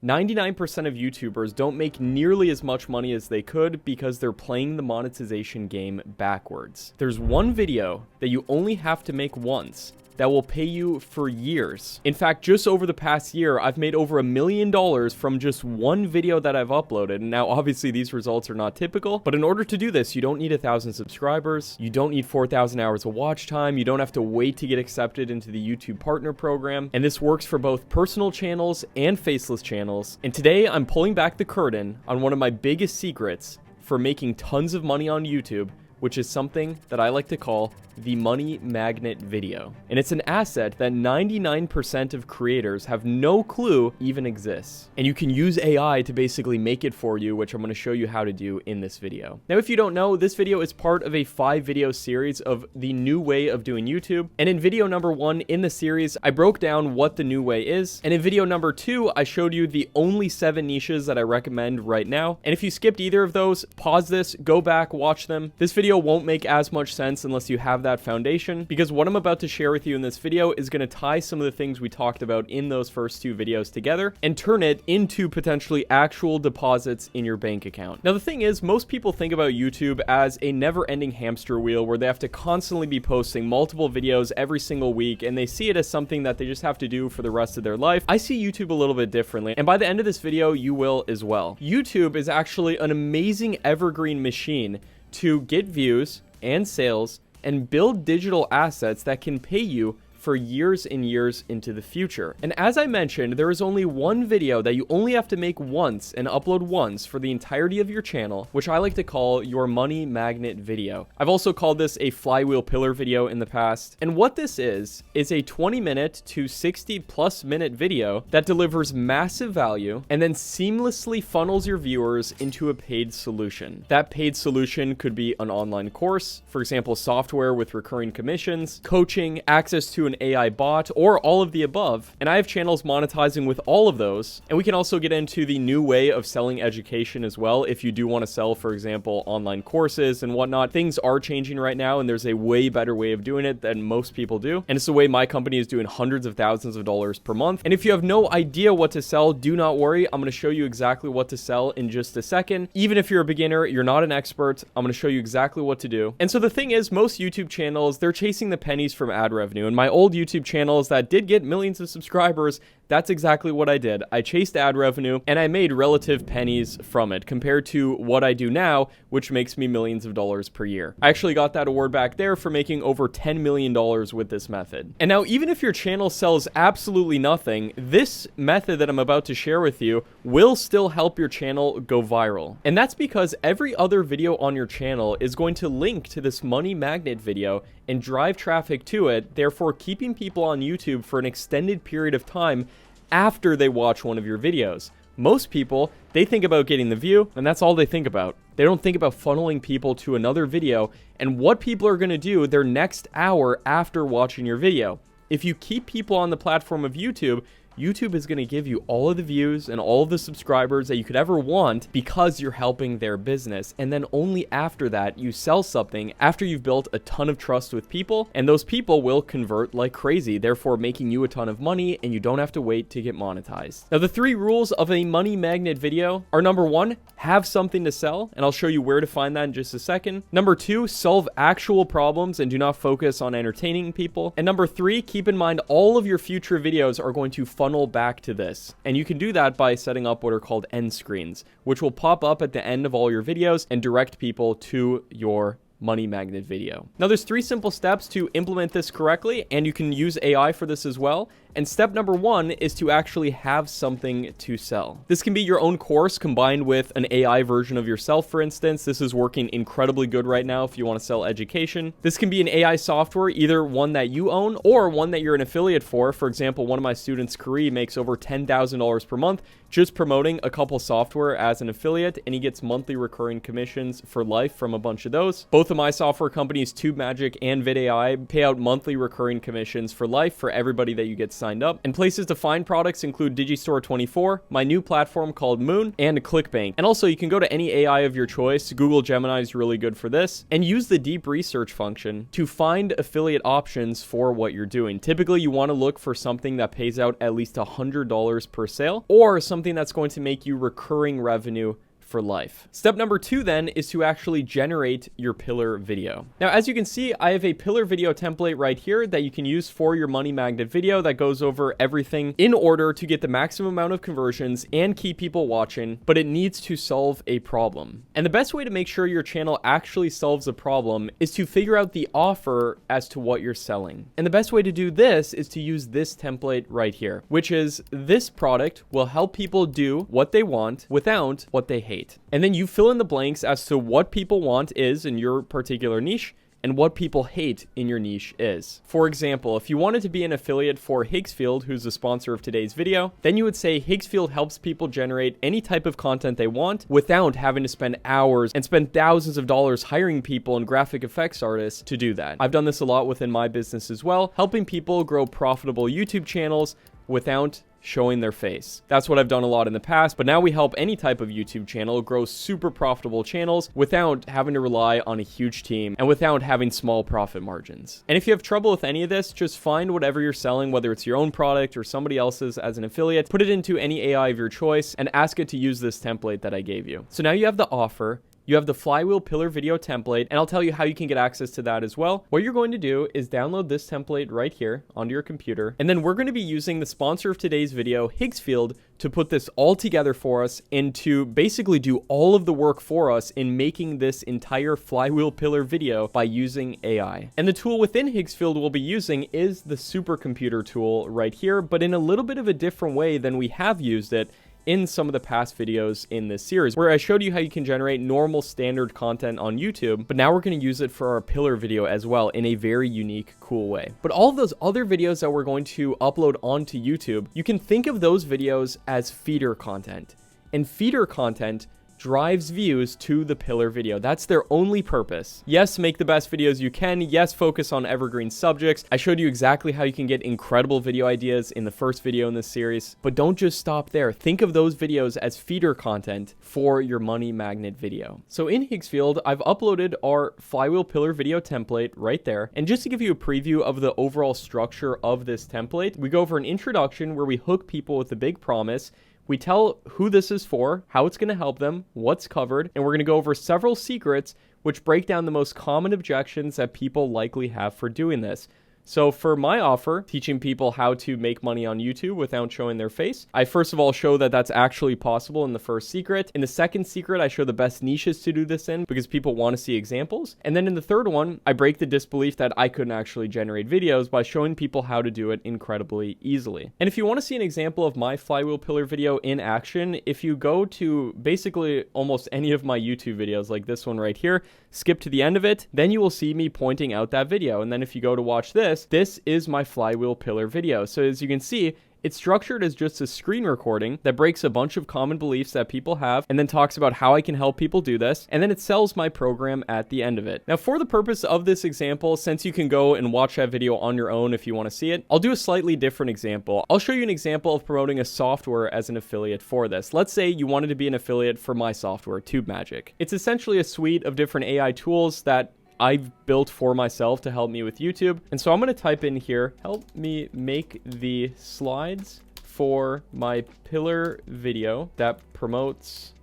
99% of YouTubers don't make nearly as much money as they could because they're playing the monetization game backwards. There's one video that you only have to make once that will pay you for years. In fact, just over the past year, I've made over $1 million from just one video that I've uploaded. Now, obviously, these results are not typical, but in order to do this, you don't need 1,000 subscribers, you don't need 4,000 hours of watch time, you don't have to wait to get accepted into the YouTube Partner Program, and this works for both personal channels and faceless channels. And today, I'm pulling back the curtain on one of my biggest secrets for making tons of money on YouTube, which is something that I like to call the money magnet video. And it's an asset that 99% of creators have no clue even exists. And you can use AI to basically make it for you, which I'm gonna show you how to do in this video. Now, if you don't know, this video is part of a 5-video series of the new way of doing YouTube. And in video number 1 in the series, I broke down what the new way is. And in video number 2, I showed you the only 7 niches that I recommend right now. And if you skipped either of those, pause this, go back, watch them. This video won't make as much sense unless you have that foundation, because what I'm about to share with you in this video is going to tie some of the things we talked about in those first 2 videos together and turn it into potentially actual deposits in your bank account. Now, the thing is, most people think about YouTube as a never-ending hamster wheel where they have to constantly be posting multiple videos every single week, and they see it as something that they just have to do for the rest of their life. I see YouTube a little bit differently, and by the end of this video, you will as well. YouTube is actually an amazing evergreen machine to get views and sales and build digital assets that can pay you for years and years into the future. And as I mentioned, there is only one video that you only have to make once and upload once for the entirety of your channel, which I like to call your money magnet video. I've also called this a flywheel pillar video in the past. And what this is a 20-minute to 60+ minute video that delivers massive value and then seamlessly funnels your viewers into a paid solution. That paid solution could be an online course, for example, software with recurring commissions, coaching, access to an AI bot, or all of the above. And I have channels monetizing with all of those. And we can also get into the new way of selling education as well. If you do want to sell, for example, online courses and whatnot, things are changing right now, and there's a way better way of doing it than most people do. And it's the way my company is doing hundreds of thousands of dollars per month. And if you have no idea what to sell, do not worry. I'm going to show you exactly what to sell in just a second. Even if you're a beginner, you're not an expert, I'm going to show you exactly what to do. And so the thing is, most YouTube channels, they're chasing the pennies from ad revenue. And my old YouTube channels that did get millions of subscribers, that's exactly what I did. I chased ad revenue and I made relative pennies from it compared to what I do now, which makes me millions of dollars per year. I actually got that award back there for making over $10 million with this method. And now, even if your channel sells absolutely nothing, this method that I'm about to share with you will still help your channel go viral. And that's because every other video on your channel is going to link to this money magnet video and drive traffic to it, therefore keeping people on YouTube for an extended period of time after they watch one of your videos. Most people, they think about getting the view, and that's all they think about. They don't think about funneling people to another video and what people are going to do their next hour after watching your video. If you keep people on the platform of YouTube, YouTube is going to give you all of the views and all of the subscribers that you could ever want because you're helping their business. And then only after that, you sell something after you've built a ton of trust with people, and those people will convert like crazy, therefore making you a ton of money, and you don't have to wait to get monetized. Now, the 3 rules of a money magnet video are: number 1, have something to sell, and I'll show you where to find that in just a second. Number 2, solve actual problems and do not focus on entertaining people. And number 3, keep in mind all of your future videos are going to funnel back to this. And you can do that by setting up what are called end screens, which will pop up at the end of all your videos and direct people to your money magnet video. Now, there's 3 simple steps to implement this correctly, and you can use AI for this as well. And step number 1 is to actually have something to sell. This can be your own course combined with an AI version of yourself, for instance. This is working incredibly good right now if you want to sell education. This can be an AI software, either one that you own or one that you're an affiliate for. For example, one of my students, Kari, makes over $10,000 per month just promoting a couple software as an affiliate, and he gets monthly recurring commissions for life from a bunch of those. Both of my software companies, TubeMagic and VidAI, pay out monthly recurring commissions for life for everybody that you get signed signed up. And places to find products include Digistore24, my new platform called Moon, and ClickBank. And also you can go to any AI of your choice. Google Gemini is really good for this, and use the deep research function to find affiliate options for what you're doing. Typically you want to look for something that pays out at least $100 per sale, or something that's going to make you recurring revenue for life. Step number 2 then is to actually generate your pillar video. Now, as you can see, I have a pillar video template right here that you can use for your money magnet video that goes over everything in order to get the maximum amount of conversions and keep people watching, but it needs to solve a problem. And the best way to make sure your channel actually solves a problem is to figure out the offer as to what you're selling. And the best way to do this is to use this template right here, which is this product will help people do what they want without what they hate. And then you fill in the blanks as to what people want is in your particular niche and what people hate in your niche is. For example, if you wanted to be an affiliate for Higgsfield, who's the sponsor of today's video, then you would say Higgsfield helps people generate any type of content they want without having to spend hours and spend thousands of dollars hiring people and graphic effects artists to do that. I've done this a lot within my business as well, helping people grow profitable YouTube channels without showing their face. That's what I've done a lot in the past, but now we help any type of YouTube channel grow super profitable channels without having to rely on a huge team and without having small profit margins. And if you have trouble with any of this, just find whatever you're selling, whether it's your own product or somebody else's as an affiliate, put it into any AI of your choice and ask it to use this template that I gave you. So now you have the offer. You have the flywheel pillar video template, and I'll tell you how you can get access to that as well. What you're going to do is download this template right here onto your computer, and then we're going to be using the sponsor of today's video, Higgsfield, to put this all together for us and to basically do all of the work for us in making this entire flywheel pillar video by using AI. And the tool within Higgsfield we'll be using is the supercomputer tool right here, but in a little bit of a different way than we have used it in some of the past videos in this series, where I showed you how you can generate normal standard content on YouTube, but now we're going to use it for our pillar video as well in a very unique, cool way. But all of those other videos that we're going to upload onto YouTube, you can think of those videos as feeder content. And feeder content drives views to the pillar video. That's their only purpose. Yes, make the best videos you can. Yes, focus on evergreen subjects. I showed you exactly how you can get incredible video ideas in the first video in this series, but don't just stop there. Think of those videos as feeder content for your money magnet video. So in Higgsfield, I've uploaded our flywheel pillar video template right there. And just to give you a preview of the overall structure of this template, we go over an introduction where we hook people with a big promise. We tell who this is for, how it's going to help them, what's covered, and we're going to go over several secrets which break down the most common objections that people likely have for doing this. So for my offer, teaching people how to make money on YouTube without showing their face, I first of all show that that's actually possible in the first secret. In the second secret, I show the best niches to do this in because people want to see examples. And then in the third one, I break the disbelief that I couldn't actually generate videos by showing people how to do it incredibly easily. And if you want to see an example of my flywheel pillar video in action, if you go to basically almost any of my YouTube videos like this one right here, skip to the end of it, then you will see me pointing out that video. And then if you go to watch this is my flywheel pillar video. So as you can see, it's structured as just a screen recording that breaks a bunch of common beliefs that people have and then talks about how I can help people do this. And then it sells my program at the end of it. Now, for the purpose of this example, since you can go and watch that video on your own if you want to see it, I'll do a slightly different example. I'll show you an example of promoting a software as an affiliate for this. Let's say you wanted to be an affiliate for my software, TubeMagic. It's essentially a suite of different AI tools that I've built for myself to help me with YouTube. And so I'm going to type in here, help me make the slides for my pillar video that promotes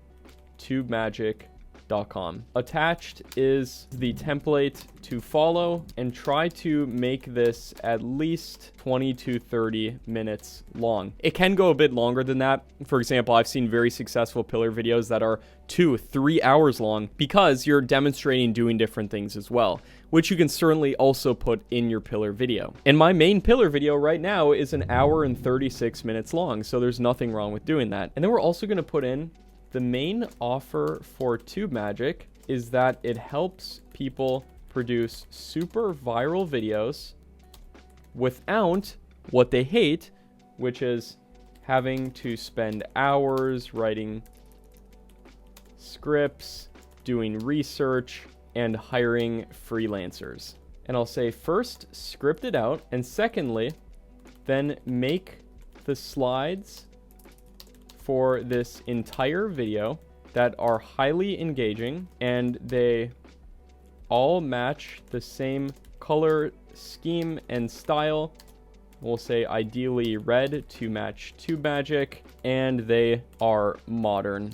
TubeMagic.com. Attached is the template to follow, and try to make this at least 20 to 30 minutes long. It can go a bit longer than that. For example, I've seen very successful pillar videos that are 2-3 hours long because you're demonstrating doing different things as well, which you can certainly also put in your pillar video. And my main pillar video right now is 1 hour and 36 minutes long, so there's nothing wrong with doing that. And then we're also going to put in the main offer for TubeMagic is that it helps people produce super viral videos without what they hate, which is having to spend hours writing scripts, doing research, and hiring freelancers. And I'll say first, script it out, and secondly, then make the slides for this entire video that are highly engaging and they all match the same color scheme and style. We'll say ideally red to match TubeMagic, and they are modern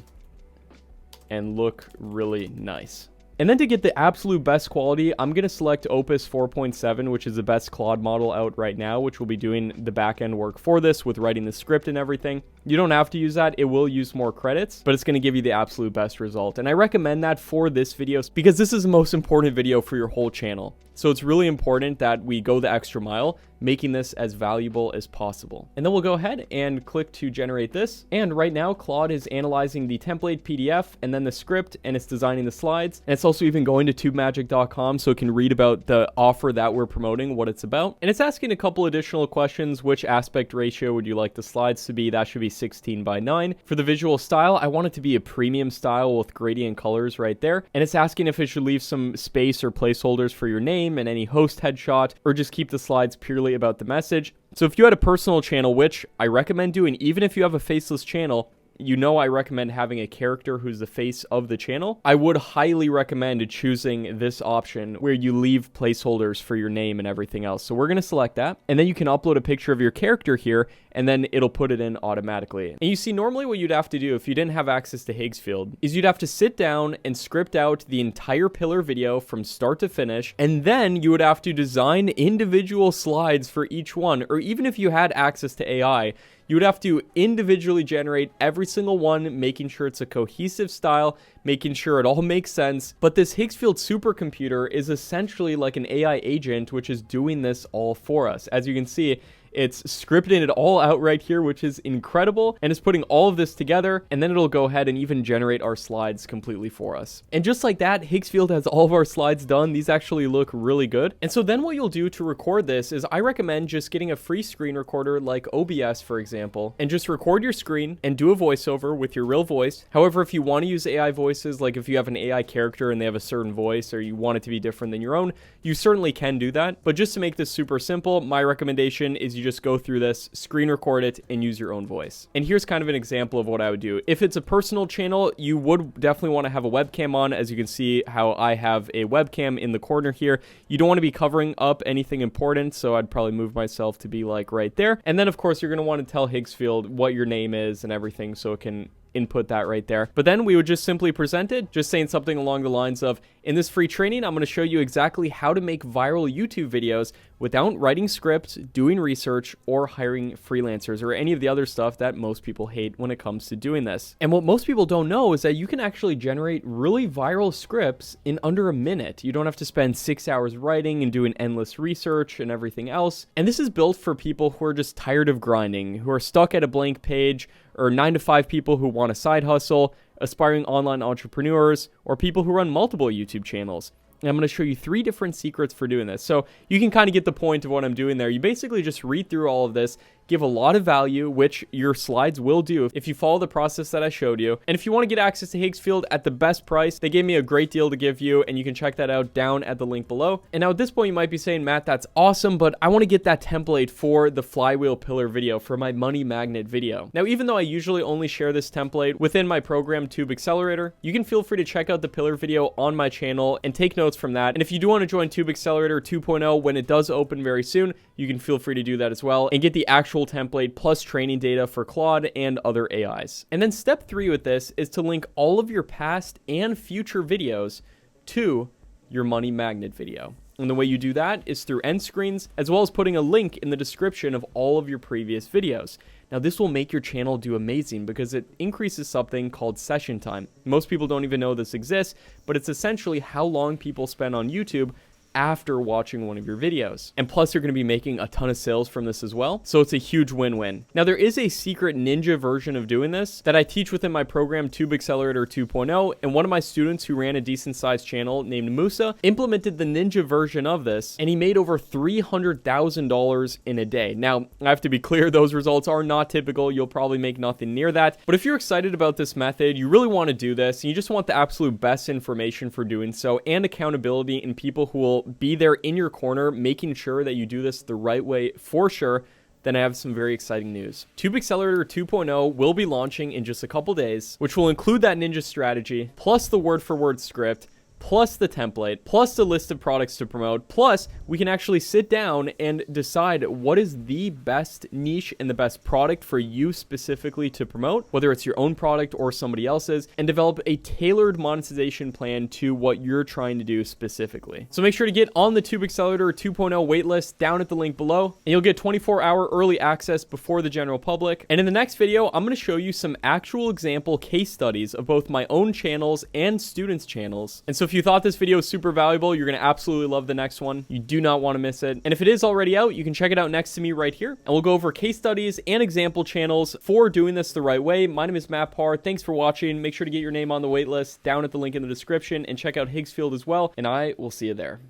and look really nice. And then to get the absolute best quality, I'm going to select Opus 4.7, which is the best Claude model out right now, which will be doing the back-end work for this with writing the script and everything. You don't have to use that. It will use more credits, but it's going to give you the absolute best result. And I recommend that for this video because this is the most important video for your whole channel. So it's really important that we go the extra mile, making this as valuable as possible. And then we'll go ahead and click to generate this. And right now, Claude is analyzing the template PDF and then the script, and it's designing the slides. And it's also even going to tubemagic.com so it can read about the offer that we're promoting, what it's about. And it's asking a couple additional questions. Which aspect ratio would you like the slides to be? That should be 16:9. For the visual style, I want it to be a premium style with gradient colors right there. And it's asking if it should leave some space or placeholders for your name and any host headshot, or just keep the slides purely about the message. So if you had a personal channel, which I recommend doing, even if you have a faceless channel, you know I recommend having a character who's the face of the channel. I would highly recommend choosing this option where you leave placeholders for your name and everything else. So we're going to select that. And then you can upload a picture of your character here, and then it'll put it in automatically. And you see, normally what you'd have to do if you didn't have access to Higgsfield is you'd have to sit down and script out the entire pillar video from start to finish. And then you would have to design individual slides for each one. Or even if you had access to AI, you would have to individually generate every single one, making sure it's a cohesive style, making sure it all makes sense. But this Higgsfield supercomputer is essentially like an AI agent, which is doing this all for us. As you can see, it's scripting it all out right here, which is incredible, and it's putting all of this together, and then it'll go ahead and even generate our slides completely for us. And just like that, Higgsfield has all of our slides done. These actually look really good. And so then what you'll do to record this is I recommend just getting a free screen recorder like OBS, for example, and just record your screen and do a voiceover with your real voice. However, if you want to use AI voices, like if you have an AI character and they have a certain voice or you want it to be different than your own, you certainly can do that. But just to make this super simple, my recommendation is you just go through this, screen record it, and use your own voice. And here's kind of an example of what I would do. If it's a personal channel, you would definitely want to have a webcam on. As you can see how I have a webcam in the corner here. You don't want to be covering up anything important, so I'd probably move myself to be like right there. And then of course you're going to want to tell Higgsfield what your name is and everything so it can input that right there. But then we would just simply present it, just saying something along the lines of, in this free training, I'm going to show you exactly how to make viral YouTube videos without writing scripts, doing research, or hiring freelancers, or any of the other stuff that most people hate when it comes to doing this. And what most people don't know is that you can actually generate really viral scripts in under a minute. You don't have to spend 6 hours writing and doing endless research and everything else. And this is built for people who are just tired of grinding, who are stuck at a blank page, or 9-to-5 people who want a side hustle, aspiring online entrepreneurs, or people who run multiple YouTube channels. And I'm going to show you 3 different secrets for doing this. So you can kind of get the point of what I'm doing there. You basically just read through all of this, give a lot of value, which your slides will do if you follow the process that I showed you. And if you want to get access to Higgsfield at the best price, they gave me a great deal to give you, and you can check that out down at the link below. And now at this point, you might be saying, Matt, that's awesome, but I want to get that template for the flywheel pillar video, for my money magnet video. Now, even though I usually only share this template within my program Tube Accelerator, you can feel free to check out the pillar video on my channel and take notes from that. And if you do want to join Tube Accelerator 2.0 when it does open very soon, you can feel free to do that as well and get the actual template plus training data for Claude and other AIs. And then step 3 with this is to link all of your past and future videos to your money magnet video. And the way you do that is through end screens, as well as putting a link in the description of all of your previous videos. Now, this will make your channel do amazing because it increases something called session time. Most people don't even know this exists, but it's essentially how long people spend on YouTube after watching one of your videos. And plus, you're going to be making a ton of sales from this as well. So it's a huge win-win. Now, there is a secret ninja version of doing this that I teach within my program Tube Accelerator 2.0. And one of my students who ran a decent sized channel named Musa implemented the ninja version of this, and he made over $300,000 in a day. Now, I have to be clear, those results are not typical. You'll probably make nothing near that. But if you're excited about this method, you really want to do this, and you just want the absolute best information for doing so, and accountability and people who will be there in your corner, making sure that you do this the right way for sure, then I have some very exciting news. Tube Accelerator 2.0 will be launching in just a couple days, which will include that ninja strategy, plus the word-for-word script, plus the template, plus the list of products to promote, plus we can actually sit down and decide what is the best niche and the best product for you specifically to promote, whether it's your own product or somebody else's, and develop a tailored monetization plan to what you're trying to do specifically. So make sure to get on the Tube Accelerator 2.0 waitlist down at the link below, and you'll get 24-hour early access before the general public. And in the next video, I'm going to show you some actual example case studies of both my own channels and students' channels. And so if you thought this video was super valuable, you're going to absolutely love the next one. You do not want to miss it. And if it is already out, you can check it out next to me right here. And we'll go over case studies and example channels for doing this the right way. My name is Matt Parr. Thanks for watching. Make sure to get your name on the waitlist down at the link in the description and check out Higgsfield as well. And I will see you there.